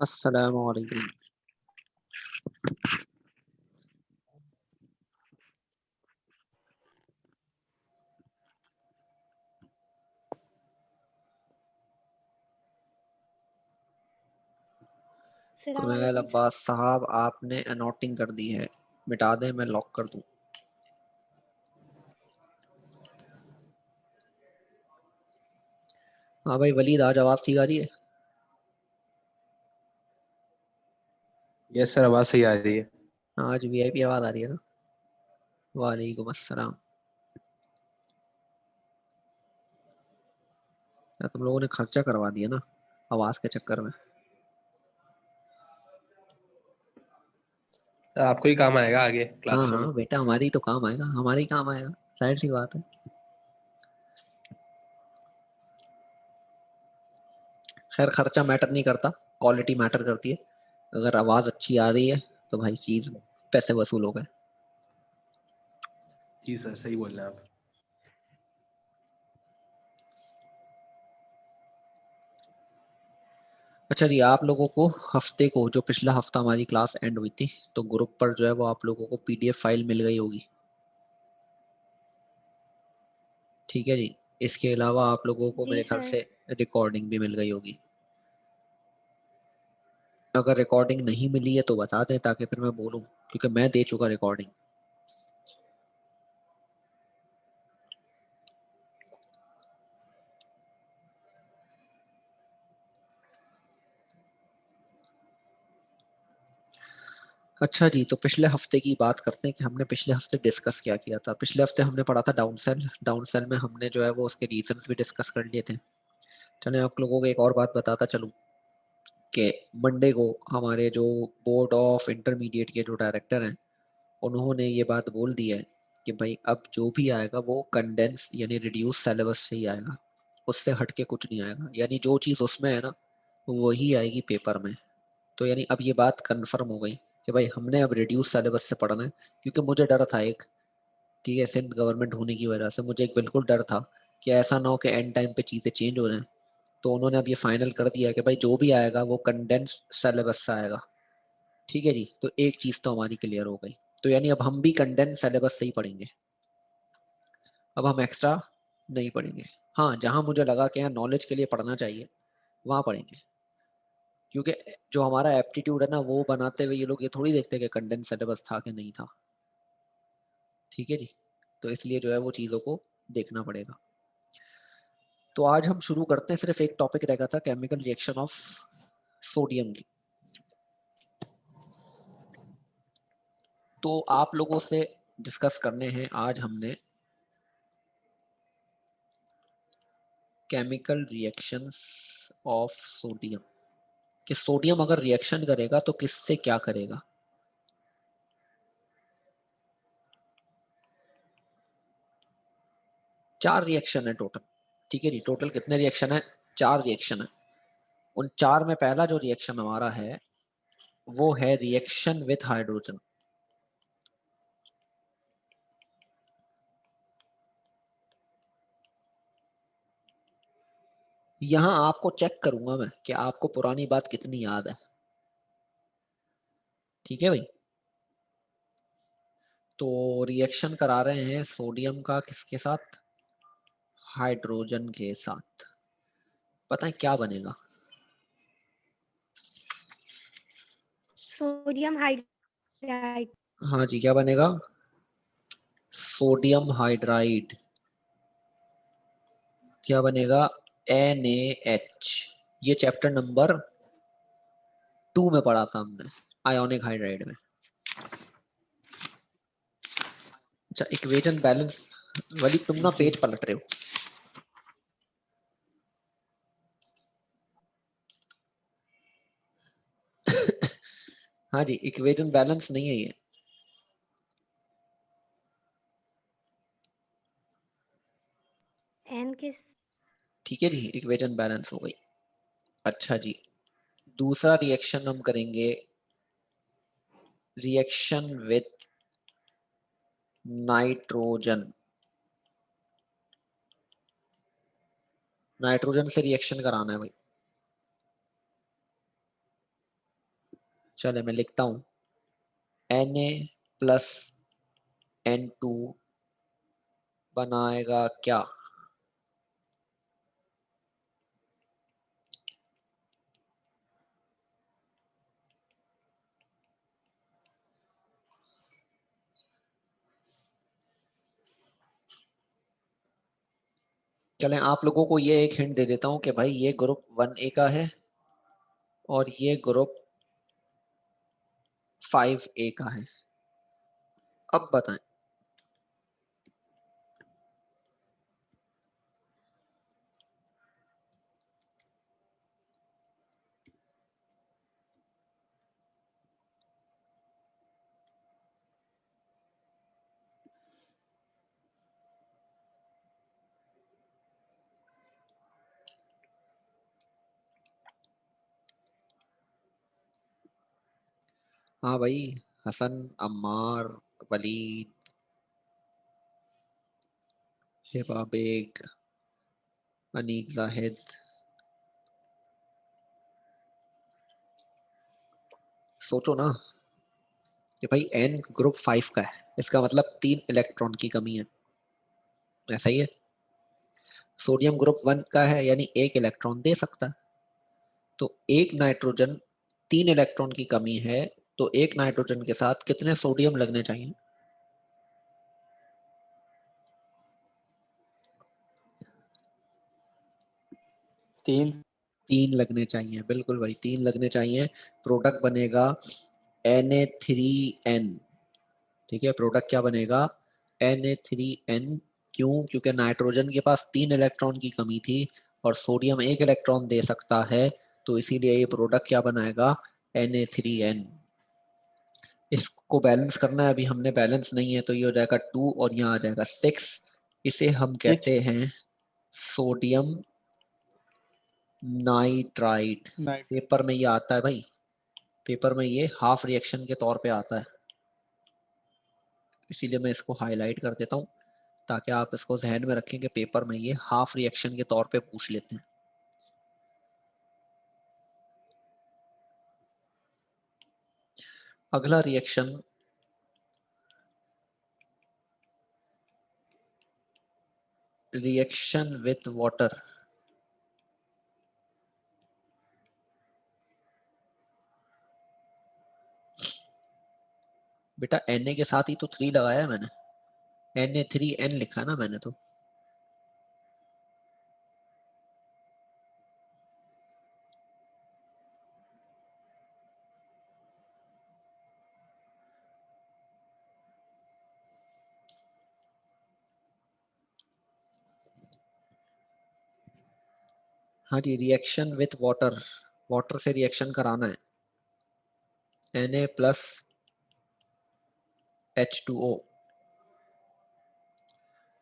अस्सलामु अलैकुम। कुरैल अब्बास साहब, आपने अनोटिंग कर दी है, मिटा दें, मैं लॉक कर दूं? हाँ भाई वलीद, आज आवाज ठीक आ रही है? यस सर, आवाज सही आ रही है। आज वीआईपी आवाज आ रही है ना? वालेकुम अस्सलाम। यार तुम लोगों ने खर्चा करवा दिया ना आवाज के चक्कर में। सर आपको ही काम आएगा आगे हाँ क्लास में। हाँ बेटा, हमारी तो काम आएगा, हमारे ही काम आएगा, जाहिर सी बात है। खैर खर्चा मैटर नहीं करता, क्वालिटी मैटर करती है। अगर आवाज अच्छी आ रही है तो भाई चीज, पैसे वसूल हो गए। जी सर, सही बोल रहे हैं आप। अच्छा जी, आप लोगों को हफ्ते को, जो पिछला हफ्ता हमारी क्लास एंड हुई थी, तो ग्रुप पर जो है वो आप लोगों को पीडीएफ फाइल मिल गई होगी। ठीक है जी। इसके अलावा आप लोगों को मेरे ख्याल से रिकॉर्डिंग भी मिल गई होगी। अगर रिकॉर्डिंग नहीं मिली है तो बता दें, ताकि फिर मैं बोलूं, क्योंकि मैं दे चुका रिकॉर्डिंग। अच्छा जी, तो पिछले हफ्ते की बात करते हैं कि हमने पिछले हफ्ते डिस्कस क्या किया था। पिछले हफ्ते हमने पढ़ा था डाउन सेल। डाउन सेल में हमने जो है वो उसके रीजंस भी डिस्कस कर लिए थे। चले आप लोगों को एक और बात बताता चलूं कि मंडे को हमारे जो बोर्ड ऑफ इंटरमीडिएट के जो डायरेक्टर हैं, उन्होंने ये बात बोल दी है कि भाई अब जो भी आएगा वो कंडेंस यानी रिड्यूस सिलेबस से ही आएगा, उससे हट के कुछ नहीं आएगा। यानी जो चीज़ उसमें है ना वही आएगी पेपर में। तो यानी अब ये बात कंफर्म हो गई कि भाई हमने अब रिड्यूस सिलेबस से पढ़ना है। क्योंकि मुझे डर था एक, ठीक है, सिंध गवर्नमेंट होने की वजह से मुझे एक बिल्कुल डर था कि ऐसा ना हो कि एंड टाइम पे चीज़ें चेंज हो जाएं। तो उन्होंने अब ये फाइनल कर दिया कि भाई जो भी आएगा वो कंडेंस सिलेबस से आएगा। ठीक है जी, तो एक चीज़ तो हमारी क्लियर हो गई। तो यानी अब हम भी कंडेंस सिलेबस से ही पढ़ेंगे, अब हम एक्स्ट्रा नहीं पढ़ेंगे। हाँ, जहाँ मुझे लगा कि यहाँ नॉलेज के लिए पढ़ना चाहिए वहाँ पढ़ेंगे। क्योंकि जो हमारा एप्टीट्यूड है ना, वो बनाते हुए ये लोग ये थोड़ी देखते कि कंडेंस सिलेबस था कि नहीं था। ठीक है जी, तो इसलिए जो है वो चीज़ों को देखना पड़ेगा। तो आज हम शुरू करते हैं, सिर्फ एक टॉपिक रहेगा था, केमिकल रिएक्शन ऑफ सोडियम की। तो आप लोगों से डिस्कस करने हैं आज हमने केमिकल रिएक्शंस ऑफ सोडियम, कि सोडियम अगर रिएक्शन करेगा तो किससे क्या करेगा। चार रिएक्शन है टोटल। ठीक है जी, टोटल कितने रिएक्शन है? चार रिएक्शन है। उन चार में पहला जो रिएक्शन हमारा है वो है रिएक्शन विथ हाइड्रोजन। यहां आपको चेक करूंगा मैं कि आपको पुरानी बात कितनी याद है। ठीक है भाई। तो रिएक्शन करा रहे हैं सोडियम का किसके साथ? हाइड्रोजन के साथ। पता है क्या बनेगा? Sodium hydride. हाँ जी, क्या बनेगा? Sodium hydride. क्या बनेगा? NaH। ये चैप्टर नंबर 2 में पढ़ा था हमने, आयोनिक हाइड्राइड में। अच्छा, इक्वेशन बैलेंस वाली तुम ना पेज पलट रहे हो। हाँ जी, इक्वेशन बैलेंस नहीं है ये। एन किस? ठीक है जी, इक्वेशन बैलेंस हो गई। अच्छा जी, दूसरा रिएक्शन हम करेंगे, रिएक्शन विथ नाइट्रोजन। नाइट्रोजन से रिएक्शन कराना है भाई। चले मैं लिखता हूँ Na+N2 बनाएगा क्या? चलें आप लोगों को ये एक हिंट दे देता हूँ कि भाई ये ग्रुप 1A का है और ये ग्रुप 5A का है। अब बताएं। हाँ भाई, हसन, अम्मार, वलीद, हिबा बेग, अनीक जाहिद, सोचो ना कि भाई N ग्रुप 5 का है, इसका मतलब 3 इलेक्ट्रॉन की कमी है, ऐसा ही है। सोडियम ग्रुप 1 का है यानी 1 इलेक्ट्रॉन दे सकता है, तो एक नाइट्रोजन 3 इलेक्ट्रॉन की कमी है, तो एक नाइट्रोजन के साथ कितने सोडियम लगने चाहिए? 3। 3 लगने चाहिए, बिल्कुल भाई 3 लगने चाहिए। प्रोडक्ट बनेगा Na3N। ठीक है, प्रोडक्ट क्या बनेगा? Na3N। क्यों? क्योंकि नाइट्रोजन के पास 3 इलेक्ट्रॉन की कमी थी और सोडियम 1 इलेक्ट्रॉन दे सकता है, तो इसीलिए ये प्रोडक्ट क्या बनाएगा? Na3N। इसको बैलेंस करना है, अभी हमने बैलेंस नहीं है, तो ये हो जाएगा 2 और यहाँ आ जाएगा 6। इसे हम कहते हैं सोडियम नाइट्राइड। नाइट। पेपर में ये आता है भाई, पेपर में ये हाफ रिएक्शन के तौर पे आता है, इसीलिए मैं इसको हाईलाइट कर देता हूँ ताकि आप इसको जहन में रखें कि पेपर में ये हाफ रिएक्शन के तौर पे पूछ लेते हैं। अगला रिएक्शन रिएक्शन विथ वाटर। बेटा Na के साथ ही तो 3 लगाया है मैंने, Na3N लिखा ना मैंने तो। हाँ जी, रिएक्शन विथ वाटर, वाटर से रिएक्शन कराना है। Na+H2O।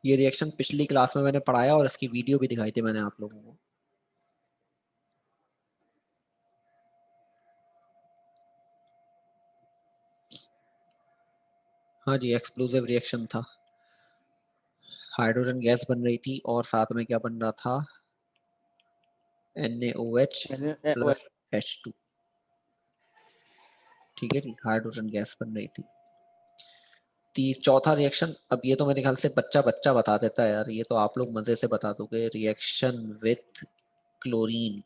ये रिएक्शन पिछली क्लास में मैंने पढ़ाया और इसकी वीडियो भी दिखाई थी मैंने आप लोगों को। हाँ जी, एक्सप्लोसिव रिएक्शन था, हाइड्रोजन गैस बन रही थी और साथ में क्या बन रहा था? NaOH plus H2। ठीक है जी, हाइड्रोजन गैस बन रही थी। चौथा रिएक्शन, अब ये तो मेरे ख्याल से बच्चा बच्चा बता देता है यार, ये तो आप लोग मजे से बता दोगे। Reaction with chlorine.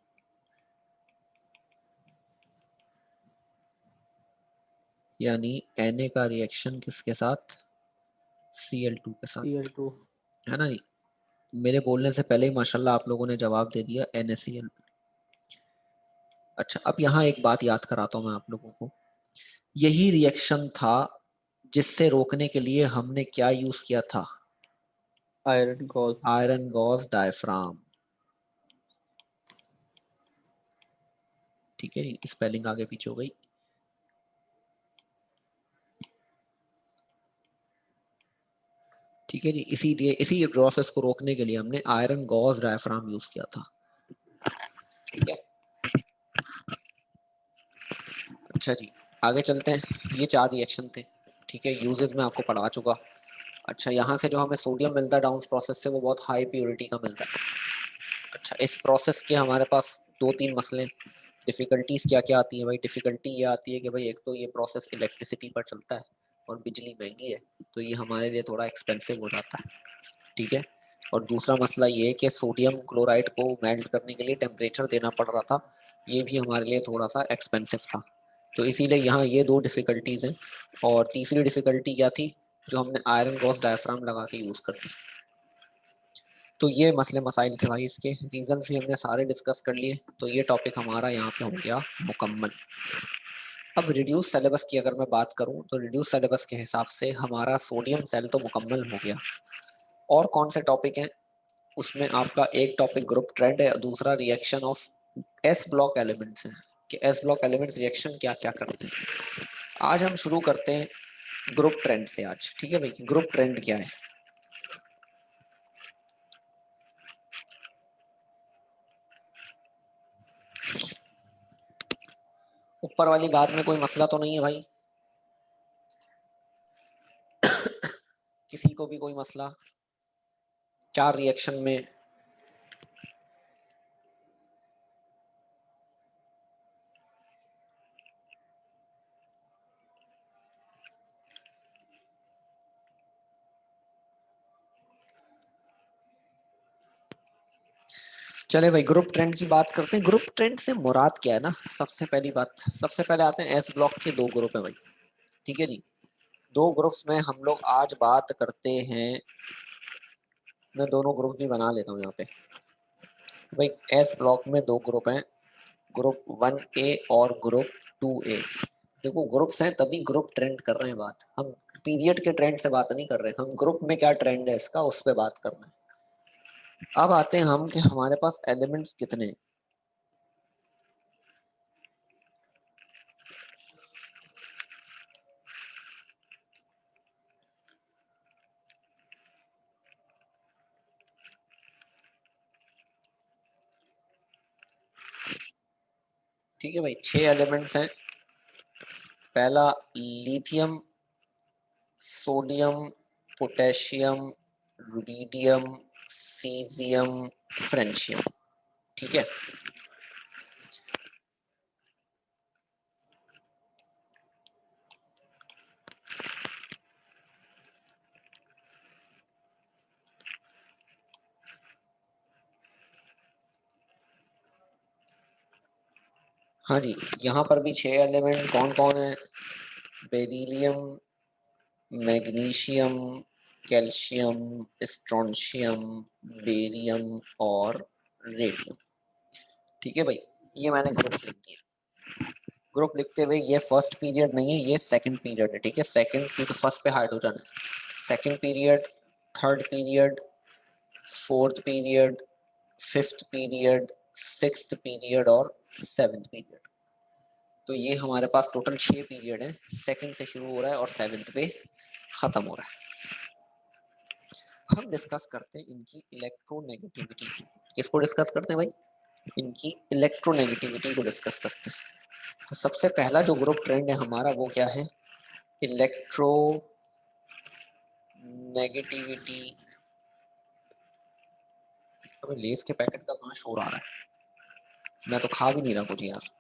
यानी Na का रिएक्शन किसके साथ? Cl2 के साथ, Cl2। है ना जी। मेरे बोलने से पहले ही माशाल्लाह आप लोगों ने जवाब दे दिया, NaCl। अच्छा, अब यहाँ एक बात याद कराता हूँ मैं आप लोगों को। यही रिएक्शन था जिससे रोकने के लिए हमने क्या यूज किया था? Iron gauze. Iron gauze diaphragm. ठीक है जी, स्पेलिंग आगे पीछे हो गई। ठीक है जी, इसीलिए इसी प्रोसेस को रोकने के लिए हमने आयरन गॉज डायफ्राम यूज किया था। ठीक है, अच्छा जी, आगे चलते हैं। ये 4 रिएक्शन थे। ठीक है, यूजेस में आपको पढ़ा चुका। अच्छा, यहाँ से जो हमें सोडियम मिलता है डाउन प्रोसेस से, वो बहुत हाई प्योरिटी का मिलता है। अच्छा, इस प्रोसेस के हमारे पास 2-3 मसले। डिफिकल्टीज क्या क्या आती है भाई? डिफिकल्टी ये आती है कि भाई एक तो ये प्रोसेस इलेक्ट्रिसिटी पर चलता है और बिजली महंगी है, तो ये हमारे लिए थोड़ा एक्सपेंसिव हो जाता है, ठीक है। और दूसरा मसला ये है कि सोडियम क्लोराइड को मेल्ट करने के लिए टेम्परेचर देना पड़ रहा था, ये भी हमारे लिए थोड़ा सा एक्सपेंसिव था, तो इसीलिए यहाँ ये दो डिफिकल्टीज हैं। और तीसरी डिफिकल्टी क्या थी? जो हमने आयरन गॉस डायफ्राम लगा के यूज़ कर दी। तो ये मसले मसाइल थे भाई, इसके रीजन भी हमने सारे डिस्कस कर लिए, तो ये टॉपिक हमारा यहाँ पे हो गया मुकम्मल। अब रिड्यूस सिलेबस की अगर मैं बात करूँ तो रिड्यूस सिलेबस के हिसाब से हमारा सोडियम सेल तो मुकम्मल हो गया। और कौन से टॉपिक हैं उसमें? आपका एक टॉपिक ग्रुप ट्रेंड है, दूसरा reaction of S block elements है कि एस ब्लॉक एलिमेंट्स रिएक्शन क्या क्या करते हैं। आज हम शुरू करते हैं ग्रुप ट्रेंड से आज, ठीक है भाई? ग्रुप ट्रेंड क्या है? ऊपर वाली बात में कोई मसला तो नहीं है भाई? किसी को भी कोई मसला? चार रिएक्शन में चले भाई ग्रुप ट्रेंड की बात करते हैं। ग्रुप ट्रेंड से मुराद क्या है ना? सबसे पहली बात, सबसे पहले आते हैं एस ब्लॉक के दो ग्रुप है भाई, ठीक है जी। दो ग्रुप्स में हम लोग आज बात करते हैं, मैं दोनों ग्रुप भी बना लेता हूँ यहाँ पे भाई। एस ब्लॉक में दो ग्रुप हैं, ग्रुप 1A और ग्रुप 2A। देखो ग्रुप्स हैं तभी ग्रुप ट्रेंड कर रहे हैं बात, हम पीरियड के ट्रेंड से बात नहीं कर रहे हैं, हम ग्रुप में क्या ट्रेंड है इसका उस पर बात कर रहे हैं। अब आते हैं हम कि हमारे पास एलिमेंट्स कितने हैं। ठीक है भाई, 6 एलिमेंट्स हैं। पहला lithium, sodium, potassium, rubidium, caesium, francium, ठीक है। हाँ जी, यहाँ पर भी 6 एलिमेंट कौन कौन है? Beryllium, magnesium, calcium, strontium, barium और रेडियम, ठीक है भाई। ये मैंने ग्रुप लिख दिया। ग्रुप लिखते हुए ये फर्स्ट पीरियड नहीं है, ये सेकंड पीरियड है, ठीक है। सेकंड क्योंकि फर्स्ट पे हाइड्रोजन है, second period, third period, fourth period, fifth period, sixth period और सेवेंथ पीरियड। तो ये हमारे पास टोटल 6 पीरियड है, सेकंड से शुरू हो रहा है और सेवेंथ पे खत्म हो रहा है। हम डिस्कस करते हैं इनकी इलेक्ट्रोनेगेटिविटी। किसको डिस्कस करते हैं भाई? इनकी इलेक्ट्रोनेगेटिविटी को डिस्कस करते हैं। तो सबसे पहला जो ग्रुप ट्रेंड है हमारा वो क्या है? Electro negativity. अबे लेस के पैकेट का कहाँ शोर आ रहा है? मैं तो खा भी नहीं रहा कुछ यार।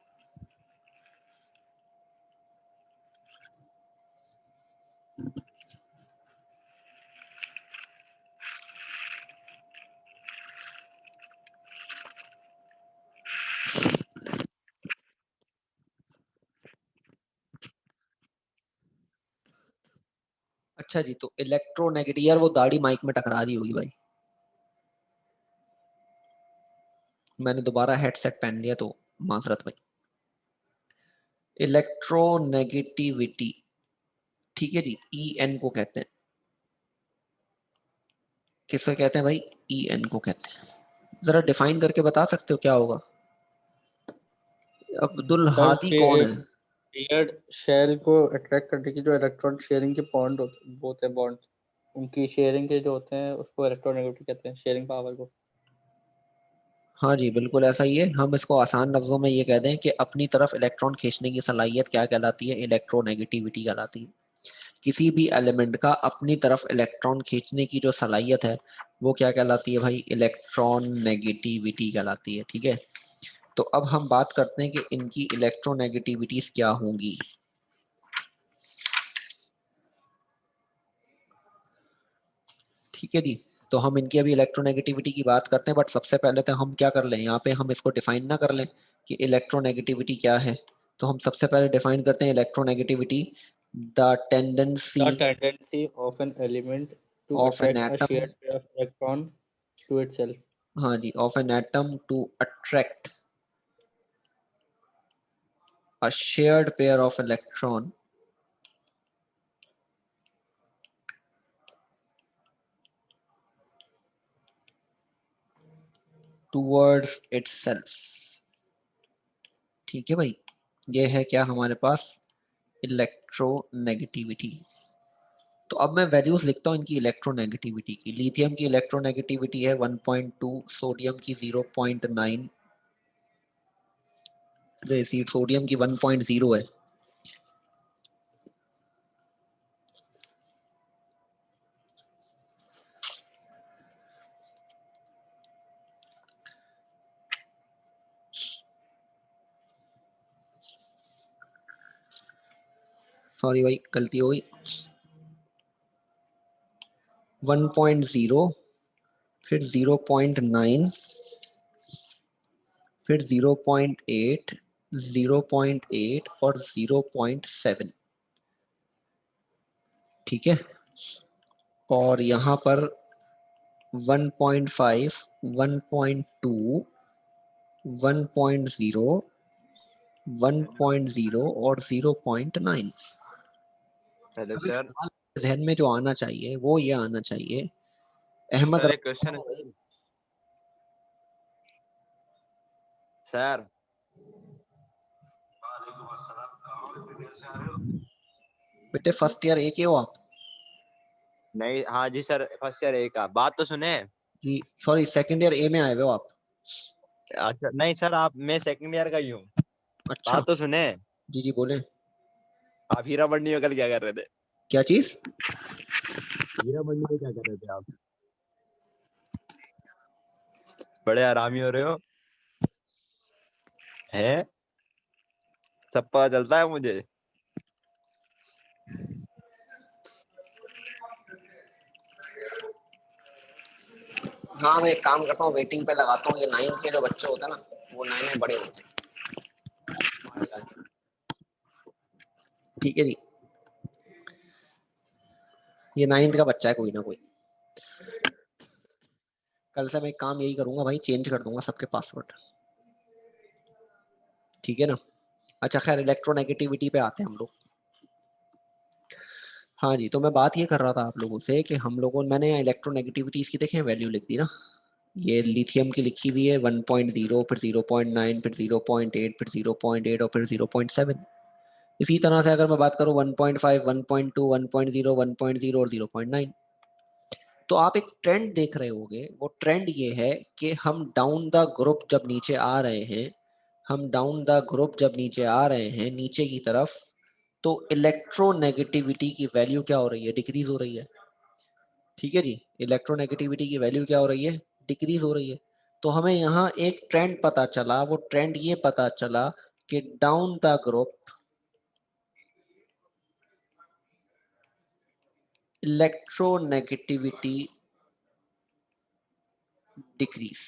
अच्छा जी, तो इलेक्ट्रोनेगेटिव यार वो दाढ़ी माइक में टकरा रही होगी भाई। मैंने दोबारा हेडसेट पहन लिया तो माजरत भाई। इलेक्ट्रोनेगेटिविटी, ठीक है जी, EN को कहते हैं। किसको कहते हैं भाई? EN को कहते हैं। जरा डिफाइन करके बता सकते हो क्या होगा? अब्दुल सर हादी कि कौन एक है? पेयर्ड शेल को अट्रैक्ट करने की जो इलेक्ट्रॉन शेयरिंग के बॉन्ड होते हैं बॉन्ड, उनकी शेयरिंग के जो होते हैं उसको इलेक्ट्रोनेगेटिविटी कहते हैं, शेयरिंग पावर को। हाँ जी बिल्कुल ऐसा ही है। हम इसको आसान लफ्जों में ये कह दें कि अपनी तरफ इलेक्ट्रॉन खींचने की सलाहियत क्या कहलाती है? इलेक्ट्रोनेगेटिविटी कहलाती है। किसी भी एलिमेंट का अपनी तरफ इलेक्ट्रॉन खींचने की जो सलाहियत है वो क्या कहलाती है भाई? इलेक्ट्रॉन नेगेटिविटी कहलाती है, ठीक है। तो अब हम बात करते हैं कि इनकी इलेक्ट्रोनेगेटिविटीज क्या होंगी। ठीक है जी, तो हम इनकी अभी इलेक्ट्रोनेगेटिविटी की बात करते हैं, बट सबसे पहले तो हम क्या कर लें, यहाँ पे हम इसको डिफाइन ना कर लें कि इलेक्ट्रोनेगेटिविटी क्या है। तो हम सबसे पहले डिफाइन करते हैं इलेक्ट्रोनेगेटिविटी, द टेंडेंसी The tendency of an element to of an attract a atom, shared pair of electron to itself. हाँ जी, of an atom to attract a shared pair of electron towards itself. ठीक है भाई, ये है क्या हमारे पास, इलेक्ट्रोनेगेटिविटी। तो अब मैं वैल्यूज लिखता हूँ इनकी इलेक्ट्रोनेगेटिविटी की। लिथियम की इलेक्ट्रोनेगेटिविटी है 1.2, सोडियम की 0.9, सोडियम की 1.0 है। सॉरी भाई, गलती हो गई। 1.0, फिर 0.9, फिर 0.8, 0.8 और 0.7। ठीक है, और यहाँ पर 1.5, 1.2, 1.0, 1.0 और 0.9। हेलो अब एक सर। सवाल जहन में जो आना चाहिए वो ये आना चाहिए, अहमद सर एक क्वेश्चन है सर। बेटे फर्स्ट ईयर एक ही हो आप? नहीं, हाँ जी सर, फर्स्ट ईयर ए का बात तो सुने। कि सॉरी, सेकंड ईयर ए में आए हुए हो आप? अच्छा नहीं सर, आप मैं सेकंड ईयर का ही हूँ। अच्छा, बात तो सुने। जी जी बोले। आप हीरा मंडी में कल क्या कर रहे थे? क्या चीज? हीरा मंडी में क्या कर रहे थे आप? बड़े आरामी हो रहे हो हैं, सब पता चलता है मुझे। हाँ, मैं एक काम करता हूँ, वेटिंग पे लगाता हूँ। ये 9th के जो बच्चे होते हैं ना, वो नए नए बड़े होते हैं। ठीक है जी, ये 9th का बच्चा है कोई ना कोई। कल से मैं एक काम यही करूंगा भाई, चेंज कर दूंगा सबके पासवर्ड। ठीक है ना। अच्छा खैर, इलेक्ट्रोनेगेटिविटी पे आते हैं हम लोग। हाँ जी, तो मैं बात ये कर रहा था आप लोगों से कि हम लोगों, मैंने यहाँ इलेक्ट्रोनेगेटिविटी इसकी देखें वैल्यू लिख दी ना। ये लिथियम की लिखी हुई है 1.0, फिर 0.9, फिर 0.8, फिर 0.8 और फिर 0.7। इसी तरह से अगर मैं बात करूँ 1.5, 1.2, 1.0, 1.0 और 0.9, तो आप एक ट्रेंड देख रहे होगे। वो ट्रेंड ये है कि हम डाउन द ग्रुप जब नीचे आ रहे हैं, हम डाउन द ग्रुप जब नीचे आ रहे हैं नीचे की तरफ, तो इलेक्ट्रोनेगेटिविटी की वैल्यू क्या हो रही है, डिक्रीज हो रही है। ठीक है जी, इलेक्ट्रोनेगेटिविटी की वैल्यू क्या हो रही है, डिक्रीज हो रही है। तो हमें यहाँ एक ट्रेंड पता चला, वो ट्रेंड ये पता चला कि down the group electronegativity decrease,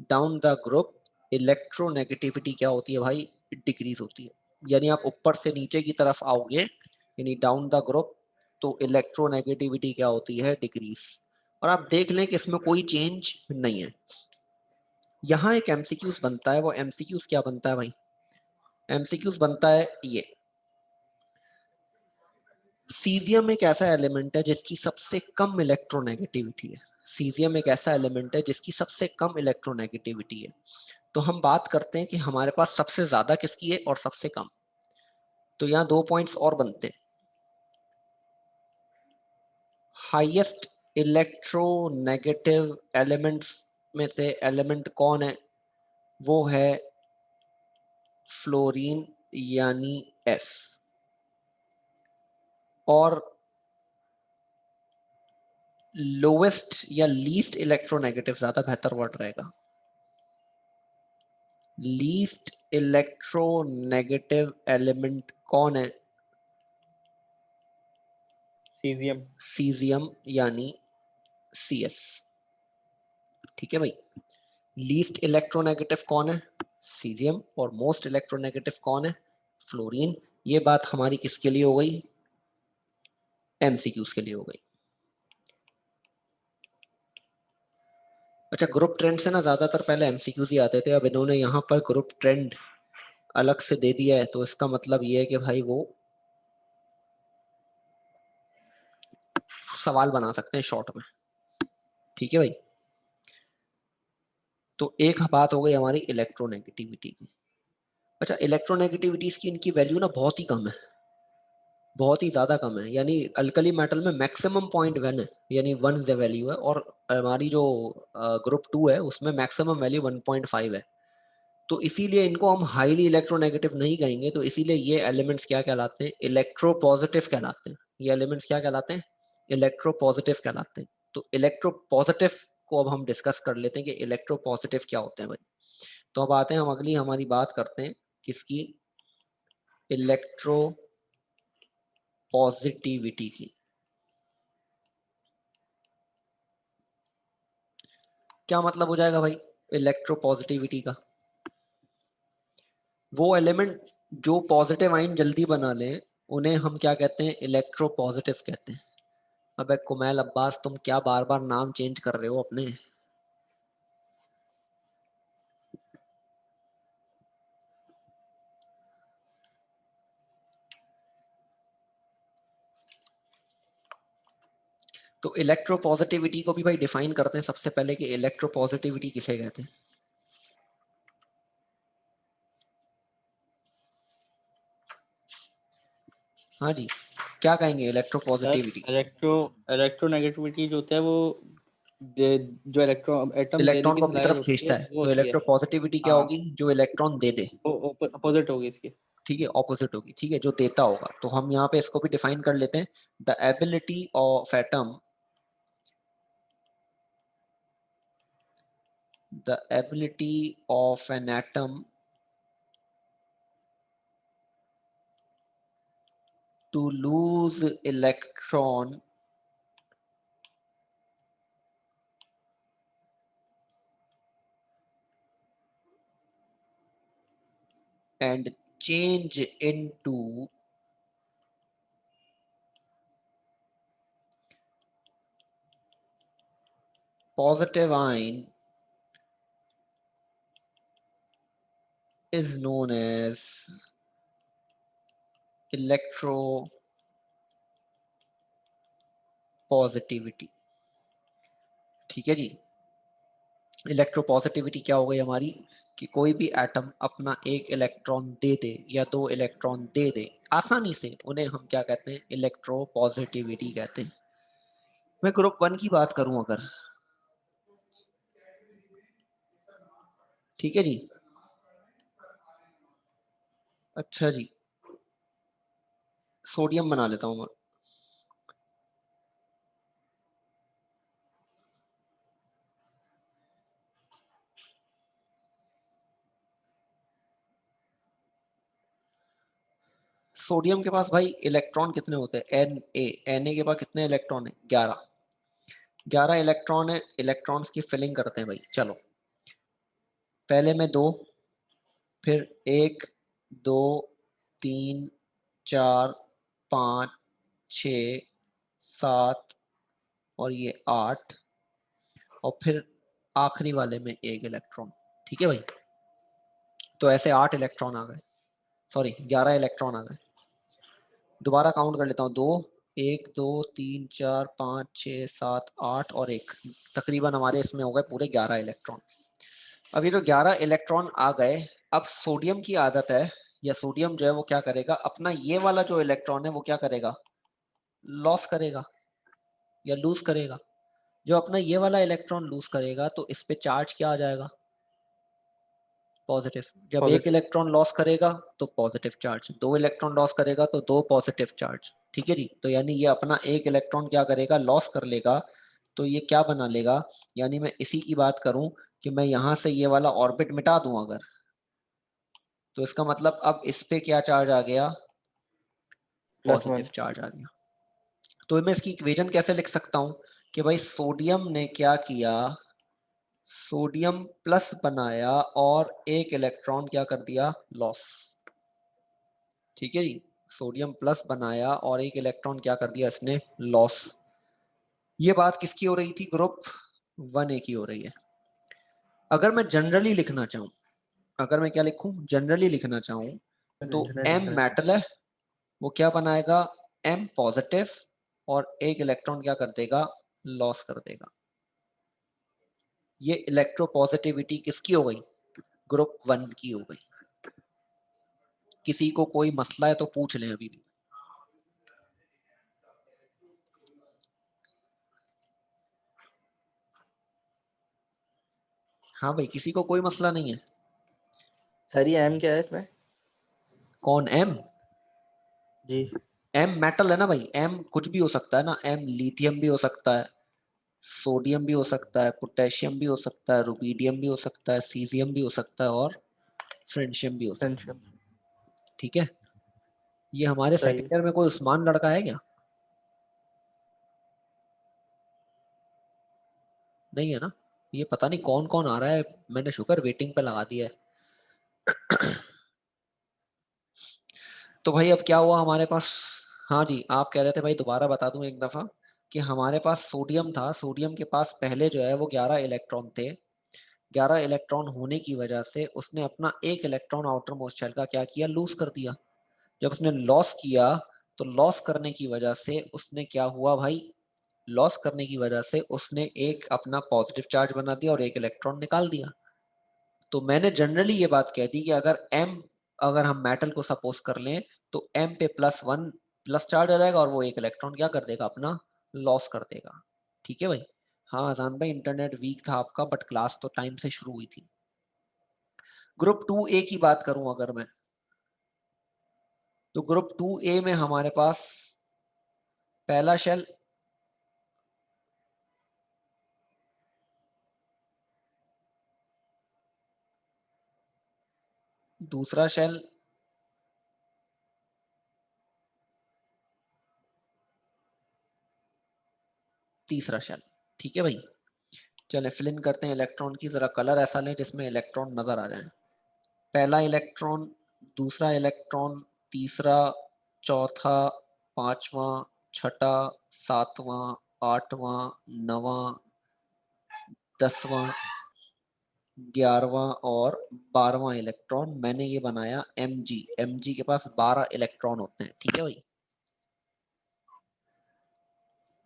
down the group electronegativity क्या होती है भाई, डिक्रीज होती है। यानी आप ऊपर से नीचे की तरफ आओगे, यानी डाउन द ग्रुप, तो इलेक्ट्रोनेगेटिविटी क्या होती है, डिक्रीज। और आप देख लें कि इसमें कोई चेंज नहीं है। यहाँ एक एमसीक्यूज बनता है, वो एमसीक्यूज क्या बनता है भाई, एमसीक्यूज बनता है ये। सीजियम एक ऐसा एलिमेंट है जिसकी सबसे कम इलेक्ट्रोनेगेटिविटी है। सीजियम एक ऐसा एलिमेंट है जिसकी सबसे कम इलेक्ट्रोनेगेटिविटी है। तो हम बात करते हैं कि हमारे पास सबसे ज्यादा किसकी है और सबसे कम। तो यहाँ 2 पॉइंट्स और बनते हैं। हाईएस्ट इलेक्ट्रोनेगेटिव एलिमेंट्स में से एलिमेंट कौन है, वो है फ्लोरीन यानी एफ। और लोवेस्ट या लीस्ट इलेक्ट्रोनेगेटिव, ज्यादा बेहतर वर्ड रहेगा, लीस्ट इलेक्ट्रोनेगेटिव एलिमेंट कौन है? सीजियम। सीजियम यानी CS। ठीक है भाई, लीस्ट इलेक्ट्रोनेगेटिव कौन है? सीजियम। और मोस्ट इलेक्ट्रोनेगेटिव कौन है? फ्लोरीन। ये बात हमारी किसके लिए हो गई? MCQs के लिए हो गई। अच्छा, ग्रुप ट्रेंड से ना ज्यादातर पहले MCQs ही आते थे, अब इन्होंने यहाँ पर ग्रुप ट्रेंड अलग से दे दिया है, तो इसका मतलब ये है कि भाई वो सवाल बना सकते हैं शॉर्ट में। ठीक है भाई, तो एक बात हो गई हमारी इलेक्ट्रोनेगेटिविटी की। अच्छा, इलेक्ट्रोनेगेटिविटीज की इनकी वैल्यू ना बहुत ही कम है, बहुत ही ज्यादा कम है। यानी अल्कली मेटल में मैक्सिमम 0.1 है, यानी 1 वैल्यू है, और हमारी जो ग्रुप 2 है उसमें मैक्सिमम वैल्यू 1.5 है। तो इसीलिए इनको हम हाईली इलेक्ट्रोनेगेटिव नहीं कहेंगे, तो इसीलिए ये एलिमेंट्स क्या कहलाते हैं? इलेक्ट्रोपॉजिटिव कहलाते हैं। ये एलिमेंट्स क्या कहलाते हैं? इलेक्ट्रोपॉजिटिव कहलाते हैं। तो इलेक्ट्रोपॉजिटिव को अब हम डिस्कस कर लेते हैं कि इलेक्ट्रोपॉजिटिव क्या होते हैं भाई। तो अब आते हैं हम अगली हमारी बात करते हैं किसकी? इलेक्ट्रो पॉजिटिविटी की। क्या मतलब हो जाएगा भाई इलेक्ट्रोपॉजिटिविटी का? वो एलिमेंट जो पॉजिटिव आयन जल्दी बना लें उन्हें हम क्या कहते हैं? इलेक्ट्रोपॉजिटिव कहते हैं। अबे कुमैल अब्बास, तुम क्या बार बार नाम चेंज कर रहे हो अपने? तो इलेक्ट्रोपॉजिटिविटी को भी भाई डिफाइन करते हैं सबसे पहले कि इलेक्ट्रोपॉजिटिविटी किसे कहते हैं। हाँ जी, क्या कहेंगे इलेक्ट्रोपॉजिटिविटी? इलेक्ट्रोनेगेटिविटी जो होता है वो जो इलेक्ट्रॉन एटम देने इलेक्ट्रॉन की को अपनी सलाहियत तरफ होती खींचता है है, वो तो होती है। इलेक्ट्रोपॉजिटिविटी क्या हाँ, होगी? जो इलेक्ट्रॉन दे दे। वो अपोजिट होगी इसकी। ठीक है, ऑपोजिट होगी। ठीक है, जो देता होगा। तो हम यहाँ पे इसको भी डिफाइन कर लेते हैं। The ability of atom, the ability of an atom to lose electron and change into positive ion is known as electropositivity। ठीक है जी, इलेक्ट्रोपॉजिटिविटी क्या हो गई हमारी? कि कोई भी एटम अपना एक इलेक्ट्रॉन दे दे या दो इलेक्ट्रॉन दे दे आसानी से, उन्हें हम क्या कहते हैं? इलेक्ट्रोपॉजिटिविटी कहते हैं। मैं ग्रुप 1 की बात करूं अगर, ठीक है जी। अच्छा जी, सोडियम बना लेता हूं मैं। सोडियम के पास भाई इलेक्ट्रॉन कितने होते हैं? Na के पास कितने इलेक्ट्रॉन है? 11। 11 इलेक्ट्रॉन है। इलेक्ट्रॉन्स की फिलिंग करते हैं भाई। चलो, पहले में 2, फिर 1, 2, 3, 4, 5, 6, 7 और ये 8, और फिर आखिरी वाले में 1 इलेक्ट्रॉन। ठीक है भाई, तो ऐसे 8 इलेक्ट्रॉन आ गए, सॉरी 11 इलेक्ट्रॉन आ गए। दोबारा काउंट कर लेता हूँ। 2, 1, 2, 3, 4, 5, 6, 7, 8 और 1, तकरीबन हमारे इसमें हो गए पूरे 11 इलेक्ट्रॉन। अब ये जो 11 इलेक्ट्रॉन आ गए, अब सोडियम की आदत है, या सोडियम जो है वो क्या करेगा? अपना ये वाला जो इलेक्ट्रॉन है वो क्या करेगा? लॉस करेगा या लूज करेगा। जो अपना ये वाला इलेक्ट्रॉन लूज करेगा तो इस पे चार्ज क्या आ जाएगा? पॉजिटिव। जब एक पॉजिटिव। इलेक्ट्रॉन लॉस करेगा तो पॉजिटिव चार्ज, 2 इलेक्ट्रॉन लॉस करेगा तो 2 पॉजिटिव चार्ज। ठीक है जी, तो यानी ये अपना एक इलेक्ट्रॉन क्या करेगा? लॉस कर लेगा। तो ये क्या बना लेगा? यानी मैं इसी की बात करूं कि मैं यहां से ये वाला ऑर्बिट मिटा दूं अगर, तो इसका मतलब अब इस पे क्या चार्ज आ गया, पॉजिटिव +1। चार्ज आ गया। तो मैं इसकी इक्वेशन कैसे लिख सकता हूँ कि भाई सोडियम ने क्या किया, सोडियम प्लस बनाया और एक इलेक्ट्रॉन क्या कर दिया, लॉस। ठीक है जी, सोडियम प्लस बनाया और एक इलेक्ट्रॉन क्या कर दिया इसने, लॉस। ये बात किसकी हो रही थी, ग्रुप 1A की हो रही है। अगर मैं जनरली लिखना चाहूँ, अगर मैं क्या लिखूं, जनरली लिखना चाहूँ, तो M मेटल है, वो क्या बनाएगा, M पॉजिटिव और एक इलेक्ट्रॉन क्या कर देगा, लॉस कर देगा। ये इलेक्ट्रोपॉजिटिविटी किसकी हो गई, ग्रुप 1 की हो गई। किसी को कोई मसला है तो पूछ लें अभी भी। हाँ भाई, किसी को कोई मसला नहीं है। सर ये M क्या है इसमें? कौन M? जी। M मेटल है ना भाई, M कुछ भी हो सकता है ना, M लिथियम भी हो सकता है, सोडियम भी हो सकता है, पोटेशियम भी हो सकता है, रुबीडियम भी हो सकता है, सीजियम भी हो सकता है और फ्रेंशियम भी हो सकता है। ठीक है, ये हमारे सही सेकेंड ईयर में कोई उस्मान लड़का है क्या, नहीं है ना। ये पता नहीं कौन कौन आ रहा है, मैंने शुक्र वेटिंग पे लगा दिया है। तो भाई अब क्या हुआ हमारे पास, हाँ जी आप कह रहे थे भाई, दोबारा बता दूं एक दफा कि हमारे पास सोडियम था, सोडियम के पास पहले जो है वो 11 इलेक्ट्रॉन थे। 11 इलेक्ट्रॉन होने की वजह से उसने अपना एक इलेक्ट्रॉन आउटर मोस्ट शेल का क्या किया, लूज कर दिया। जब उसने लॉस किया तो लॉस करने की वजह से उसने क्या हुआ भाई, लॉस करने की वजह से उसने एक अपना पॉजिटिव चार्ज बना दिया और एक इलेक्ट्रॉन निकाल दिया। तो मैंने जनरली ये बात कह दी कि अगर हम मेटल को सपोज कर लें तो M पे +1 प्लस चार्ज आ जाएगा और वो एक इलेक्ट्रॉन क्या कर देगा, अपना लॉस कर देगा। ठीक है भाई। हाँ आजान भाई, इंटरनेट वीक था आपका, बट क्लास तो टाइम से शुरू हुई थी। ग्रुप 2A की बात करूं अगर मैं, तो ग्रुप 2A में हमारे पास पहला शेल, दूसरा शेल, तीसरा शेल। ठीक है भाई, चले फिल इन करते हैं इलेक्ट्रॉन की, जरा कलर ऐसा लें जिसमें इलेक्ट्रॉन नजर आ जाए। पहला इलेक्ट्रॉन, दूसरा इलेक्ट्रॉन, तीसरा, चौथा, पांचवा, छठा, सातवां, आठवां, नवां, 10वां, 11वां और 12वां इलेक्ट्रॉन मैंने ये बनाया Mg के पास 12 इलेक्ट्रॉन होते हैं। ठीक है भाई।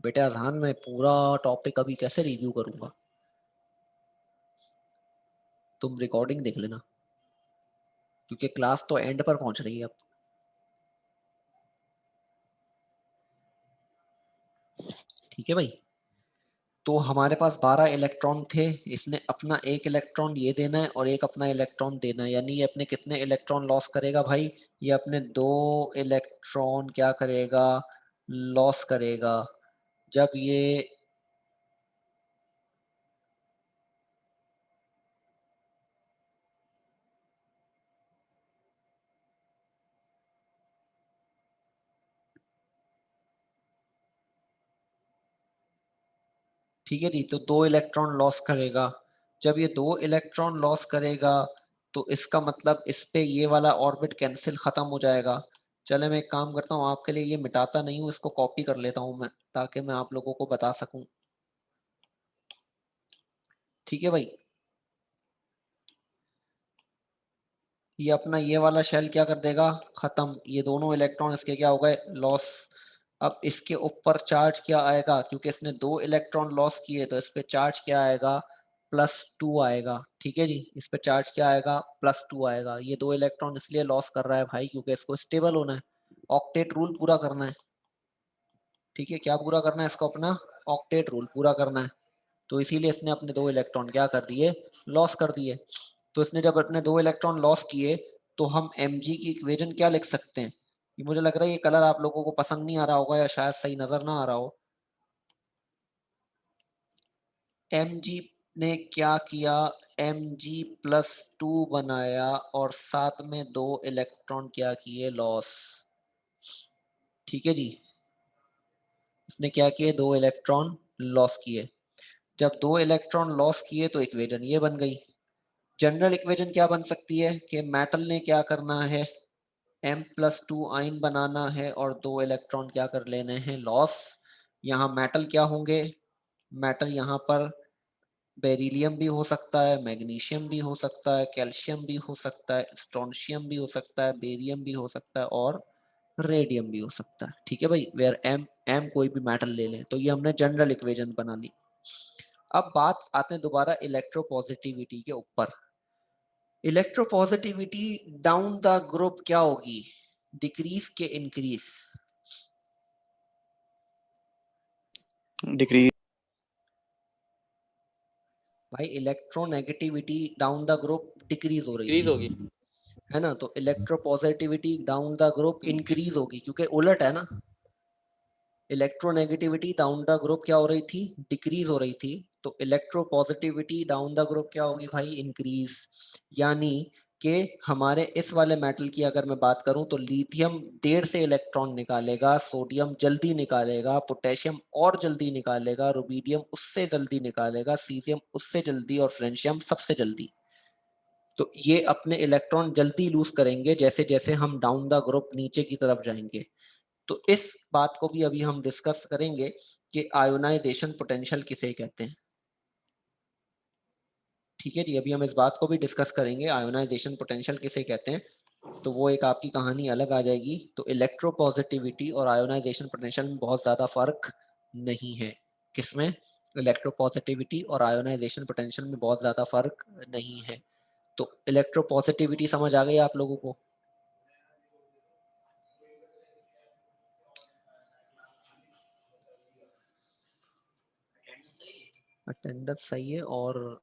बेटे अजहान, मैं पूरा टॉपिक अभी कैसे रिव्यू करूंगा, तुम रिकॉर्डिंग देख लेना, क्योंकि क्लास तो एंड पर पहुंच रही है अब। ठीक है भाई, तो हमारे पास 12 इलेक्ट्रॉन थे, इसने अपना एक इलेक्ट्रॉन ये देना है और एक अपना इलेक्ट्रॉन देना है, यानी ये अपने कितने इलेक्ट्रॉन लॉस करेगा भाई, ये अपने 2 इलेक्ट्रॉन क्या करेगा, लॉस करेगा। जब ये ठीक है जी, तो 2 इलेक्ट्रॉन लॉस करेगा। जब ये 2 इलेक्ट्रॉन लॉस करेगा तो इसका मतलब इस पे ये वाला ऑर्बिट कैंसिल खत्म हो जाएगा। चले मैं एक काम करता हूँ, आपके लिए ये मिटाता नहीं हूँ, इसको कॉपी कर लेता हूँ मैं, ताकि मैं आप लोगों को बता सकूं। ठीक है भाई, ये अपना ये वाला शेल क्या कर देगा, खत्म, ये दोनों इलेक्ट्रॉन इसके क्या हो गए, लॉस। अब इसके ऊपर चार्ज क्या आएगा, क्योंकि इसने 2 इलेक्ट्रॉन लॉस किए तो इस पे चार्ज क्या आएगा, +2 आएगा। ठीक है जी, इस पे चार्ज क्या आएगा, +2 आएगा। ये 2 इलेक्ट्रॉन इसलिए लॉस कर रहा है भाई क्योंकि इसको स्टेबल होना है, ऑक्टेट रूल पूरा करना है। ठीक है, क्या पूरा करना है इसको, अपना ऑक्टेट रूल पूरा करना है। तो इसीलिए इसने अपने 2 इलेक्ट्रॉन क्या कर दिए, लॉस कर दिए। तो इसने जब अपने 2 इलेक्ट्रॉन लॉस किए तो हम Mg की इक्वेशन क्या लिख सकते हैं, ये मुझे लग रहा है ये कलर आप लोगों को पसंद नहीं आ रहा होगा या शायद सही नजर ना आ रहा हो। Mg ने क्या किया, Mg+2 बनाया और साथ में 2 इलेक्ट्रॉन क्या किए, लॉस। ठीक है जी, इसने क्या किए, 2 इलेक्ट्रॉन लॉस किए। जब 2 इलेक्ट्रॉन लॉस किए तो इक्वेशन ये बन गई। जनरल इक्वेशन क्या बन सकती है कि मेटल ने क्या करना है, M+2 आयन बनाना है और 2 इलेक्ट्रॉन क्या कर लेने हैं, लॉस। यहाँ मेटल क्या होंगे, मेटल यहाँ पर बेरिलियम भी हो सकता है, मैग्नीशियम भी हो सकता है, कैल्शियम भी हो सकता है, स्ट्रोंशियम भी हो सकता है, बेरियम भी हो सकता है और रेडियम भी हो सकता है। ठीक है भाई, वेयर एम कोई भी मेटल ले लें। तो ये हमने जनरल इक्वेशन बना ली। अब बात आते हैं दोबारा इलेक्ट्रोपॉजिटिविटी के ऊपर। इलेक्ट्रोपॉजिटिविटी डाउन द ग्रुप क्या होगी, डिक्रीज के इंक्रीज, डिक्रीज। भाई electronegativity down the group decrease हो रही इंक्रीज थी, होगी। है ना, तो electropositivity down the group increase होगी, क्योंकि उलट है ना, इलेक्ट्रोनेगेटिविटी डाउन द ग्रुप क्या हो रही थी, डिक्रीज हो रही थी। तो इलेक्ट्रोपॉजिटिविटी डाउन द ग्रुप क्या होगी भाई, इंक्रीज। यानी कि हमारे इस वाले मेटल की अगर मैं बात करूं तो लिथियम देर से इलेक्ट्रॉन निकालेगा, सोडियम जल्दी निकालेगा, पोटेशियम और जल्दी निकालेगा, रुबीडियम उससे जल्दी निकालेगा, सीजियम उससे जल्दी और फ्रेंशियम सबसे जल्दी। तो ये अपने इलेक्ट्रॉन जल्दी लूज करेंगे जैसे जैसे हम डाउन द ग्रुप नीचे की तरफ जाएंगे। तो इस बात को भी अभी हम डिस्कस करेंगे कि आयोनाइजेशन पोटेंशियल किसे कहते हैं। ठीक है जी, अभी हम इस बात को भी डिस्कस करेंगे आयोनाइजेशन पोटेंशियल किसे कहते हैं, तो वो एक आपकी कहानी अलग आ जाएगी। तो इलेक्ट्रोपॉजिटिविटी और आयोनाइजेशन पोटेंशियल में बहुत ज्यादा फर्क नहीं है। किसमें, इलेक्ट्रोपॉजिटिविटी और आयोनाइजेशन पोटेंशियल में बहुत ज्यादा फर्क नहीं है। तो इलेक्ट्रोपॉजिटिविटी समझ आ गई आप लोगों को। अटेंडेंस सही है। और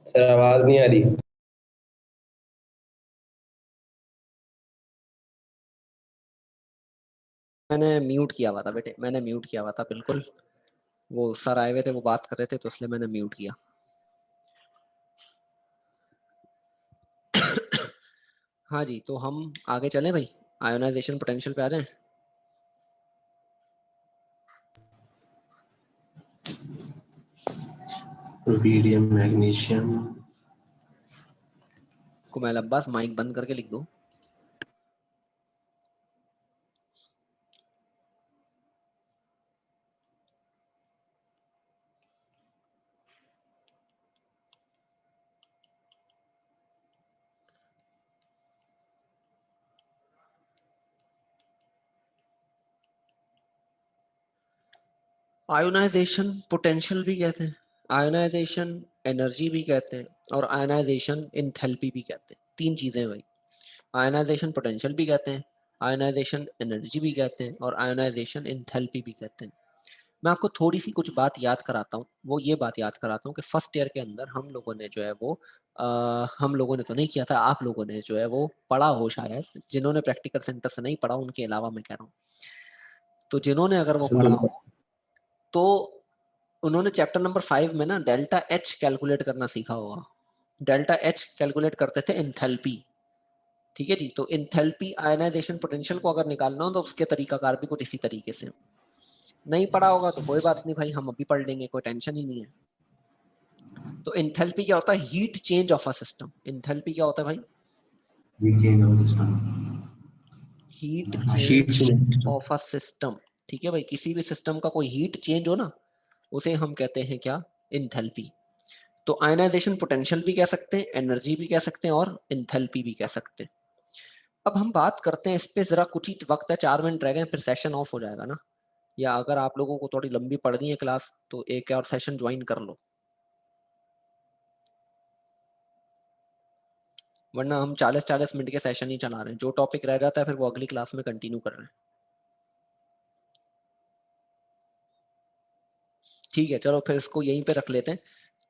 सर आवाज नहीं आ रही। मैंने म्यूट किया हुआ था बेटे, मैंने म्यूट किया हुआ था बिल्कुल। वो सर आए हुए थे, वो बात कर रहे थे, तो इसलिए मैंने म्यूट किया। हाँ जी, तो हम आगे चलें भाई, आयोनाइजेशन पोटेंशियल पे आ जाएं। Rubidium, magnesium. Kumail Abbas mike बंद करके लिख दो। आयोनाइजेशन पोटेंशियल भी कहते हैं, आयोनाइजेशन एनर्जी भी कहते हैं, और आयोनाइजेशन एंथैल्पी भी कहते हैं। तीन चीजें भाई, आयोनाइजेशन पोटेंशियल भी कहते हैं, आयोनाइजेशन एनर्जी भी कहते हैं, और आयोनाइजेशन एंथैल्पी भी कहते हैं। मैं आपको थोड़ी सी कुछ बात याद कराता हूँ। वो ये बात याद कराता हूँ कि फर्स्ट ईयर के अंदर हम लोगों ने जो है वो हम लोगों ने तो नहीं किया था, आप लोगों ने जो है वो पढ़ा हो शायद, जिन्होंने प्रैक्टिकल सेंटर से नहीं पढ़ा उनके अलावा मैं कह रहा हूँ। तो जिन्होंने अगर वो पढ़ा हो तो उन्होंने चैप्टर नंबर 5 में ना डेल्टा एच कैलकुलेट करना सीखा होगा। डेल्टा एच कैलकुलेट करते थे एंथैल्पी। ठीक है जी, तो एंथैल्पी आयनाइजेशन पोटेंशियल को अगर निकालना हो तो उसके तरीकाकार भी कुछ इसी तरीके से। नहीं पढ़ा होगा तो कोई बात नहीं भाई, हम अभी पढ़ लेंगे, कोई टेंशन ही नहीं है। तो एंथैल्पी क्या होता है, heat change of a system. Enthalpy क्या होता है भाई, heat change of a system. ठीक है भाई, किसी भी सिस्टम का कोई हीट चेंज हो ना, उसे हम कहते हैं क्या, इंथैल्पी। तो आयनाइजेशन पोटेंशियल भी कह सकते हैं, एनर्जी भी कह सकते हैं और इंथैल्पी भी कह सकते हैं। अब हम बात करते हैं इस पे जरा, कुछ ही वक्त है, 4 मिनट रह गए फिर सेशन ऑफ हो जाएगा ना, या अगर आप लोगों को थोड़ी लंबी पढ़नी है क्लास तो एक और सेशन ज्वाइन कर लो, वरना हम 40-40 मिनट के सेशन ही चला रहे हैं, जो टॉपिक रह जाता है फिर वो अगली क्लास में कंटिन्यू कर रहे हैं। ठीक है, चलो फिर इसको यहीं पे रख लेते हैं।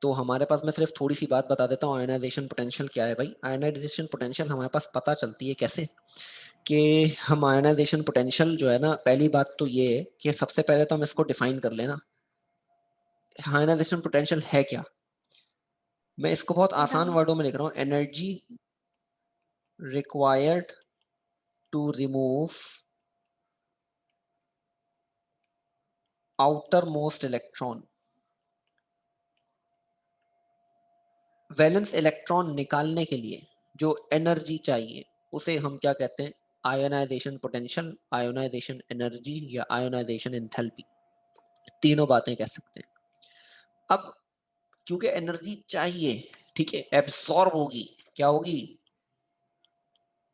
तो हमारे पास, मैं सिर्फ थोड़ी सी बात बता देता हूँ, आयनाइजेशन पोटेंशियल क्या है भाई। आयनाइजेशन पोटेंशियल हमारे पास पता चलती है कैसे, कि हम आयनाइजेशन पोटेंशियल जो है ना, पहली बात तो ये है कि सबसे पहले तो हम इसको डिफाइन कर लेना, आयनाइजेशन पोटेंशियल है क्या। मैं इसको बहुत आसान वर्डों में लिख रहा हूँ, energy required to remove outermost electron, valence electron निकालने के लिए जो एनर्जी चाहिए उसे हम क्या कहते हैं, आयोनाइजेशन पोटेंशियल, आयोनाइजेशन एनर्जी या आयोनाइजेशन एंथैल्पी, तीनों बातें कह सकते हैं। अब क्योंकि एनर्जी चाहिए, ठीक है, एब्सॉर्ब होगी, क्या होगी,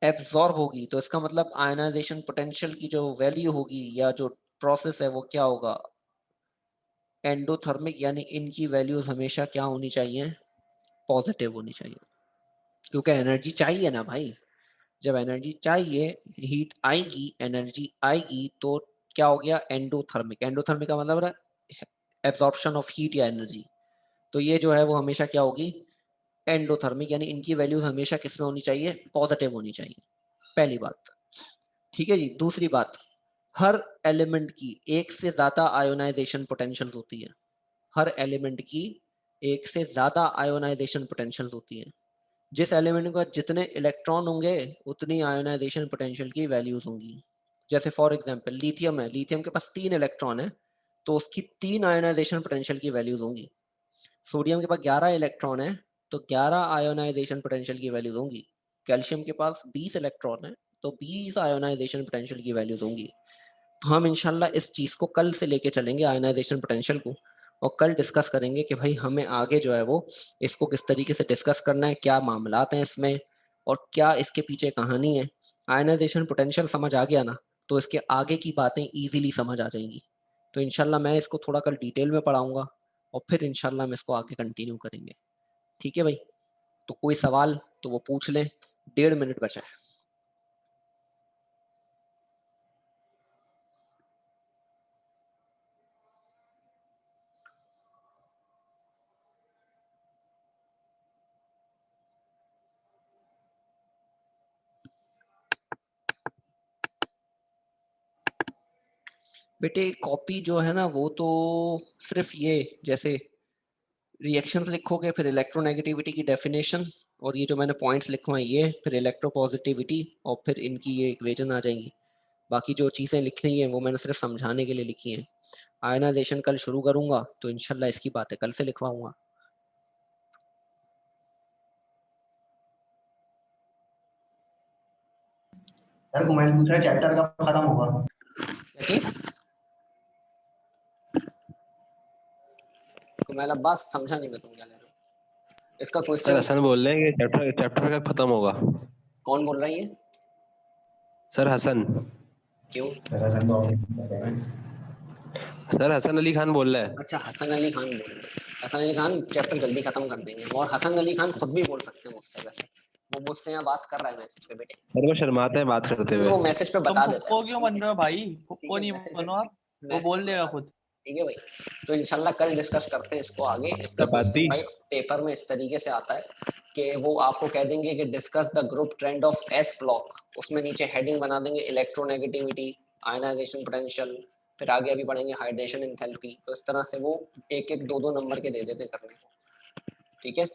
एब्सॉर्ब होगी, तो इसका मतलब आयोनाइजेशन पोटेंशियल की जो वैल्यू होगी या जो प्रोसेस है वो क्या होगा, एंडोथर्मिक, यानी इनकी वैल्यूज हमेशा क्या होनी चाहिए, पॉजिटिव होनी चाहिए, क्योंकि एनर्जी चाहिए ना भाई। जब एनर्जी चाहिए, हीट आएगी, एनर्जी आएगी, तो क्या हो गया, एंडोथर्मिक। एंडोथर्मिक का मतलब है एब्जॉर्प्शन ऑफ हीट या एनर्जी, तो ये जो है वो हमेशा क्या होगी, एंडोथर्मिक, यानी इनकी वैल्यूज हमेशा किस में होनी चाहिए, पॉजिटिव होनी चाहिए, पहली बात। ठीक है जी। दूसरी बात, हर एलिमेंट की एक से ज्यादा आयोनाइजेशन पोटेंशियल होती है, हर एलिमेंट की एक से ज्यादा आयोनाइजेशन पोटेंशियल होती है। जिस एलिमेंट के पास जितने इलेक्ट्रॉन होंगे उतनी आयोनाइजेशन पोटेंशियल की वैल्यूज होंगी। जैसे फॉर एग्जांपल लिथियम है, लिथियम के पास 3 इलेक्ट्रॉन है, तो उसकी 3 आयोनाइजेशन पोटेंशियल की वैल्यूज होंगी। सोडियम के पास 11 इलेक्ट्रॉन है, तो 11 आयोनाइजेशन पोटेंशियल की वैल्यूज होंगी। कैल्शियम के पास 20 इलेक्ट्रॉन है, तो 20 आयोनाइजेशन पोटेंशियल की वैल्यूज होंगी। तो हम इंशाल्लाह इस चीज को कल से लेके चलेंगे, आयोनाइजेशन पोटेंशियल को, और कल डिस्कस करेंगे कि भाई हमें आगे जो है वो इसको किस तरीके से डिस्कस करना है, क्या मामलात हैं इसमें और क्या इसके पीछे कहानी है। आयोनाइजेशन पोटेंशियल समझ आ गया ना, तो इसके आगे की बातें इजीली समझ आ जाएंगी। तो इंशाल्लाह मैं इसको थोड़ा कल डिटेल में पढ़ाऊंगा और फिर इंशाल्लाह हम इसको आगे कंटिन्यू करेंगे। ठीक है भाई, तो कोई सवाल तो वो पूछ लें, 1.5 मिनट बचा है। बेटे कॉपी जो है ना वो तो सिर्फ ये, जैसे रिएक्शंस लिखोगे, फिर इलेक्ट्रोनेगेटिविटी की डेफिनेशन, और ये जो मैंने पॉइंट्स लिखवाए ये, फिर इलेक्ट्रोपॉजिटिविटी, और फिर इनकी ये इक्वेशन आ जाएंगी। बाकी जो चीज़ें लिखनी है वो मैंने सिर्फ समझाने के लिए लिखी हैं। आयनाइजेशन कल शुरू करूंगा तो इंशाल्लाह इसकी बातें कल से लिखवाऊंगा। यार कुमार पूछ रहा है चैप्टर कब खत्म होगा। क्या चीज? कुमार अब्बास समझा नहीं मैं, तुम क्या ले रहे हो इसका सर क्वेश्चन? हसन बोल रहे हैं कि चैप्टर कब खत्म होगा। कौन बोल रहा है ये? सर हसन। क्यों? सर हसन अली खान बोल रहा है। अच्छा, हसन अली खान बोल रहे हैं। हसन अली खान चैप्टर जल्दी खत्म कर देंगे, और हसन अली खान खुद भी बोल सकते हैं मुझसे, वैसे वो मुझसे यहाँ बात कर रहा है मैसेज पे बेटे, सर वो शर्माते हैं बात करते हुए। वो मैसेज पे तुम बता देता है। फुप्पो क्यों बन रहे हो भाई? ठीक फुप्पो है, नहीं मैसेज बनो आप, वो मैसेज बोल देगा खुद। ठीक है भाई। तो इंशाल्लाह कल डिस्कस करते हैं इसको आगे। इसका चपाती। क्वेश्चन भाई पेपर में इस तरीके से आता है कि वो आपको कह देंगे कि discuss the group trend of S block, उसमें नीचे हेडिंग बना देंगे इलेक्ट्रोनेगेटिविटी, आयनाइजेशन पोटेंशियल, फिर आगे अभी पढ़ेंगे हाइड्रेशन एंथैल्पी। तो इस तरह से वो 1-1, 2-2 नंबर के दे देते करने को। ठीक है।